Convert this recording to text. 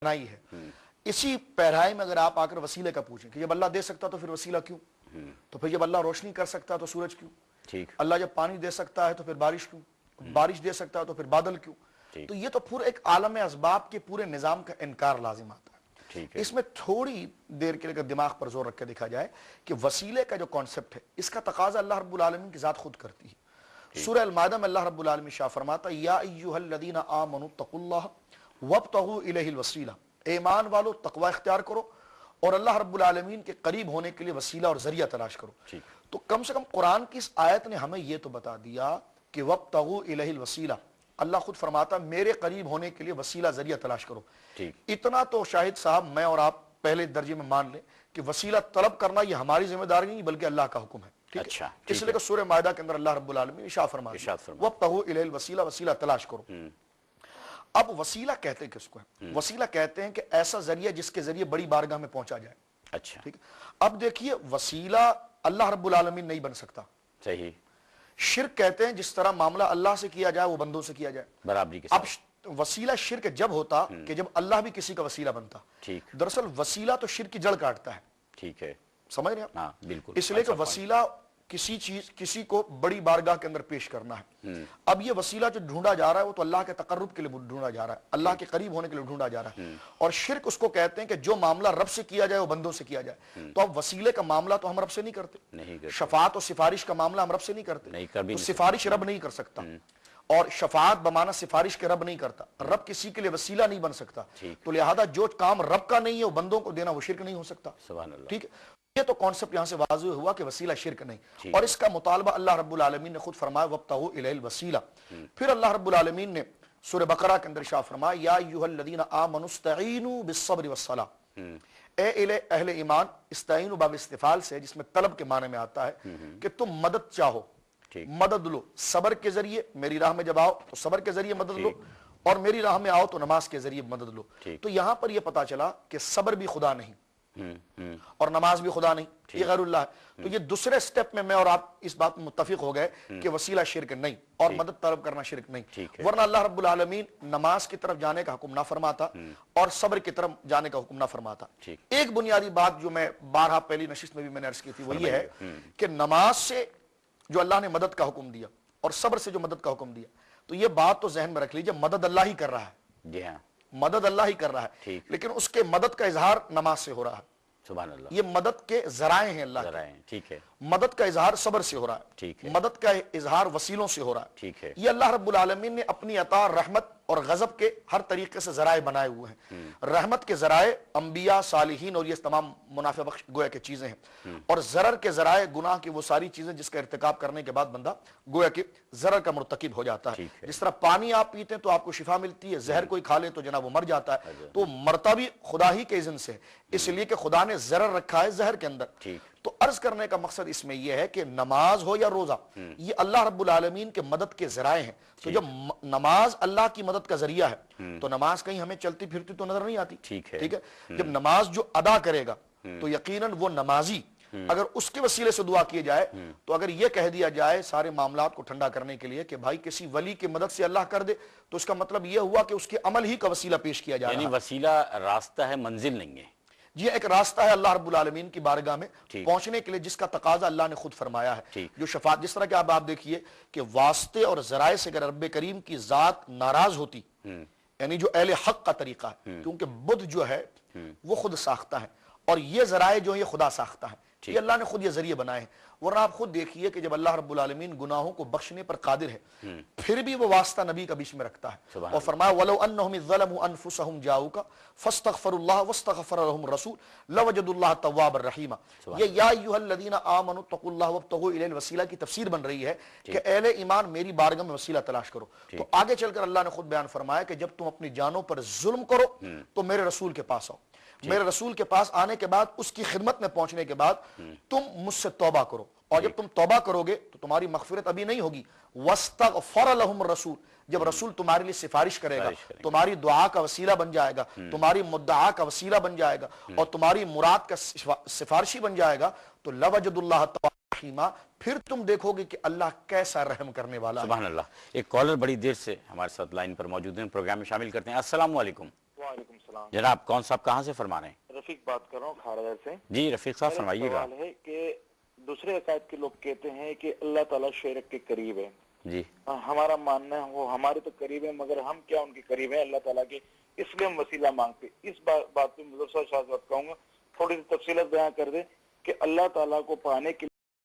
بنائی ہے. اسی پیرائی میں اگر آپ آ کر وسیلے کا پوچھیں کہ جب اللہ دے سکتا تو پھر وسیلہ کیوں؟ تو پھر جب اللہ روشنی کر سکتا تو سورج کیوں؟ اللہ جب پانی دے سکتا ہے تو پھر بارش کیوں؟ بارش دے سکتا ہے تو پھر بادل کیوں؟ تو یہ تو پورا ایک عالم اسباب کے پورے نظام کا انکار لازم آتا ہے. اس میں تھوڑی دیر کے لیے دماغ پر زور رکھ کے دیکھا جائے کہ وسیلے کا جو کانسیپٹ ہے اس کا تقاضا اللہ رب العالمین کی ذات خود کرتی ہے. سورہ المائدہ میں اللہ رب العالمین شاہ فرماتا یا ایھا الذین آمنوا اتقوا اللہ وابتغوا الیہ الوسیلہ، ایمان والو تقوی اختیار کرو اور اللہ رب العالمین کے قریب ہونے کے لیے وسیلہ اور ذریعہ تلاش کرو. تو کم سے کم قرآن کی اس آیت نے ہمیں یہ تو بتا دیا کہ وابتغوا الیہ الوسیلہ، اللہ خود فرماتا میرے قریب ہونے کے لیے وسیلہ ذریعہ تلاش کرو. اتنا تو شاہد صاحب میں اور آپ پہلے درجے میں مان لیں کہ وسیلہ طلب کرنا یہ ہماری ذمہ داری نہیں بلکہ اللہ کا حکم ہے. اس لیے کہ سورہ مائدہ کے اندر اللہ رب العالمین ارشاد فرماتا ہے وابتغوا الیہ الوسیلہ، وسیلہ تلاش کرو. اب وسیلہ کہتے ہیں کس کو ہے؟ وسیلہ کہتے ہیں کہ ایسا ذریعہ جس کے ذریعے بڑی بارگاہ میں پہنچا جائے. ٹھیک ہے. اب دیکھیے وسیلہ اللہ رب العالمین نہیں بن سکتا. صحیح. شرک کہتے ہیں جس طرح معاملہ اللہ سے کیا جائے وہ بندوں سے کیا جائے برابری کے ساتھ. اب وسیلہ شرک جب ہوتا کہ جب اللہ بھی کسی کا وسیلہ بنتا. دراصل وسیلہ تو شرک کی جڑ کاٹتا ہے. ٹھیک ہے، سمجھ رہے ہیں؟ ہاں بالکل. اس لیے کہ وسیلہ کسی کو بڑی بارگاہ کے اندر پیش کرنا ہے. اب یہ وسیلہ جو ڈھونڈا جا رہا ہے وہ تو اللہ کے تقرب کے لیے ڈھونڈا جا رہا ہے، اللہ کے قریب ہونے کے لیے ڈھونڈا جا رہا ہے. اور شرک اس کو کہتے ہیں کہ جو معاملہ رب سے کیا جائے وہ بندوں سے کیا جائے. تو اب وسیلے کا معاملہ تو ہم رب سے نہیں کرتے، شفاعت اور سفارش کا معاملہ ہم رب سے نہیں کرتے، تو سفارش رب نہیں کر سکتا اور شفاعت بمانا سفارش کے رب نہیں کرتا. رب کسی کے لیے وسیلہ نہیں بن سکتا. تو لہذا جو کام رب کا نہیں ہے وہ بندوں کو دینا وہ شرک نہیں ہو سکتا. ٹھیک ہے. یہ تو کانسیپٹ یہاں سے واضح ہوا کہ وسیلہ شرک نہیں. اور اس کا مطالبہ اللہ رب العالمین نے خود فرمایا وابتغوا الیہ الوسیلہ. پھر اللہ رب العالمین نے سورہ بقرہ کے اندر ارشاد فرمایا یا ایھا الذین آمنوا استعینوا بالصبر والصلاۃ. اے اہل ایمان، استعینوا باب استفعال سے جس میں طلب کے معنی میں آتا ہے کہ تم مدد چاہو، مدد لو صبر کے ذریعے. میری راہ میں جب آؤ تو صبر کے ذریعے مدد لو اور میری راہ میں آؤ تو نماز کے ذریعے مدد لو. تو یہاں پر یہ پتا چلا کہ صبر بھی خدا نہیں اور نماز بھی خدا نہیں، یہ غیر اللہ ہے. تو یہ دوسرے سٹیپ میں اور آپ اس بات میں متفق ہو گئے کہ وسیلہ شرک نہیں اور مدد طلب کرنا شرک نہیں. ورنہ اللہ رب العالمین نماز کی طرف جانے کا حکم نہ فرماتا اور صبر کی طرف جانے کا حکم نہ فرماتا. ایک بنیادی بات جو میں بارہا پہلی نشست میں بھی میں نے عرض کی تھی وہ یہ ہے کہ نماز سے جو اللہ نے مدد کا حکم دیا اور صبر سے جو مدد کا حکم دیا، تو یہ بات تو ذہن میں رکھ لیجئے مدد اللہ ہی کر رہا ہے. جی ہاں، مدد اللہ ہی کر رہا ہے، لیکن اس کے مدد کا اظہار نماز سے ہو رہا ہے. سبحان اللہ. یہ مدد کے ذرائع ہیں اللہ کے. ٹھیک ہے. مدد کا اظہار صبر سے ہو رہا ہے. ٹھیک ہے. مدد کا اظہار وسیلوں سے ہو رہا ہے. ٹھیک ہے. یہ اللہ رب العالمین نے اپنی عطا رحمت اور غضب کے ہر طریقے سے ذرائع بنائے ہوئے ہیں. رحمت کے ذرائع انبیاء، صالحین اور یہ تمام منافع بخش گویا کہ چیزیں ہیں، اور ضرر کے ذرائع گناہ کی وہ ساری چیزیں جس کا ارتکاب کرنے کے بعد بندہ گویا کہ ضرر کا مرتکب ہو جاتا ہے. جس طرح پانی آپ پیتے ہیں تو آپ کو شفا ملتی ہے، زہر کوئی کھا لے تو جناب وہ مر جاتا ہے. تو مرتا بھی خدا ہی کے اذن سے ہے، اس لیے کہ خدا نے ضرر رکھا ہے زہر کے اندر. تو عرض کرنے کا مقصد اس میں یہ ہے کہ نماز ہو یا روزہ یہ اللہ رب العالمین کے مدد کے ذرائع ہیں. تو جب نماز اللہ کی مدد کا ذریعہ ہے تو نماز کہیں ہمیں چلتی پھرتی تو نظر نہیں آتی. ٹھیک ہے. جب نماز جو ادا کرے گا تو یقیناً وہ نمازی اگر اس کے وسیلے سے دعا کیے جائے تو اگر یہ کہہ دیا جائے سارے معاملات کو ٹھنڈا کرنے کے لیے کہ بھائی کسی ولی کی مدد سے اللہ کر دے، تو اس کا مطلب یہ ہوا کہ اس کے عمل ہی کا وسیلہ پیش کیا جائے. یعنی وسیلہ راستہ ہے، منزل نہیں ہے. یہ ایک راستہ ہے اللہ رب العالمین کی بارگاہ میں پہنچنے کے لیے جس کا تقاضا اللہ نے خود فرمایا ہے. جو شفاعت، جس طرح کہ آپ دیکھیے کہ واسطے اور ذرائع سے اگر رب کریم کی ذات ناراض ہوتی، یعنی جو اہل حق کا طریقہ ہے، کیونکہ بدھ جو ہے وہ خود ساختہ ہے اور یہ ذرائع جو ہیں یہ خدا ساختہ ہے، یہ اللہ نے خود یہ ذریعے بنائے ہیں. ورنہ آپ خود دیکھیے کہ جب اللہ رب العالمین گناہوں کو بخشنے پر قادر ہے پھر بھی وہ واسطہ نبی کا بیچ میں رکھتا ہے اور فرمایا وَلَوْ أَنَّهُمْ إِذْ ظَلَمُوا أَنفُسَهُمْ جَاءُوكَ فَاسْتَغْفَرُوا اللَّهَ وَاسْتَغْفَرَ لَهُمُ الرَّسُولُ لَوَجَدُوا اللَّهَ تَوَّابًا رَحِيمًا. یہ یا ایھا الذین آمنوا اتقوا اللہ وابتغوا الیہ الوسیلہ کی تفسیر بن رہی ہے کہ اہل ایمان میری بارگاہ میں وسیلہ تلاش کرو. تو آگے چل کر اللہ نے خود بیان فرمایا کہ جب تم اپنی جانوں پر ظلم کرو تو میرے رسول کے پاس آؤ. میرے رسول کے پاس آنے کے بعد اس کی خدمت میں پہنچنے کے بعد تم مجھ سے توبہ کرو، اور جب تم توبہ کرو گے تو تمہاری مغفرت ابھی نہیں ہوگی. واستغفر لهم الرسول، جب رسول تمہارے لیے سفارش کرے گا، تمہاری دعا کا وسیلہ بن جائے گا، تمہاری مدعا کا وسیلہ بن جائے گا اور تمہاری مراد کا سفارشی بن جائے گا، تو لوجد اللہ رحیما، پھر تم دیکھو گے کہ اللہ کیسا رحم کرنے والا ہے. سبحان اللہ. ایک کالر بڑی دیر سے ہمارے ساتھ لائن پر موجود ہیں، پروگرام میں شامل کرتے ہیں. السلام علیکم. وعلیکم السلام جناب کون صاحب کہاں سے فرما رہے ہیں؟ رفیق بات کر رہا ہوں کھاڑا سے. جی رفیق صاحب میرا فرمائیے گا. سوال ہے کہ دوسرے عقائد کے لوگ کہتے ہیں کہ اللہ تعالیٰ شرک کے قریب ہے. جی ہمارا ماننا ہے وہ ہمارے تو قریب ہے مگر ہم کیا ان کے قریب ہیں اللہ تعالیٰ کے, اس لیے ہم وسیلہ مانگتے. اس بات پہ مظفر صاحب کہوں گا تھوڑی سی تفصیلات بیان کر دیں کہ اللہ تعالیٰ کو پانے کے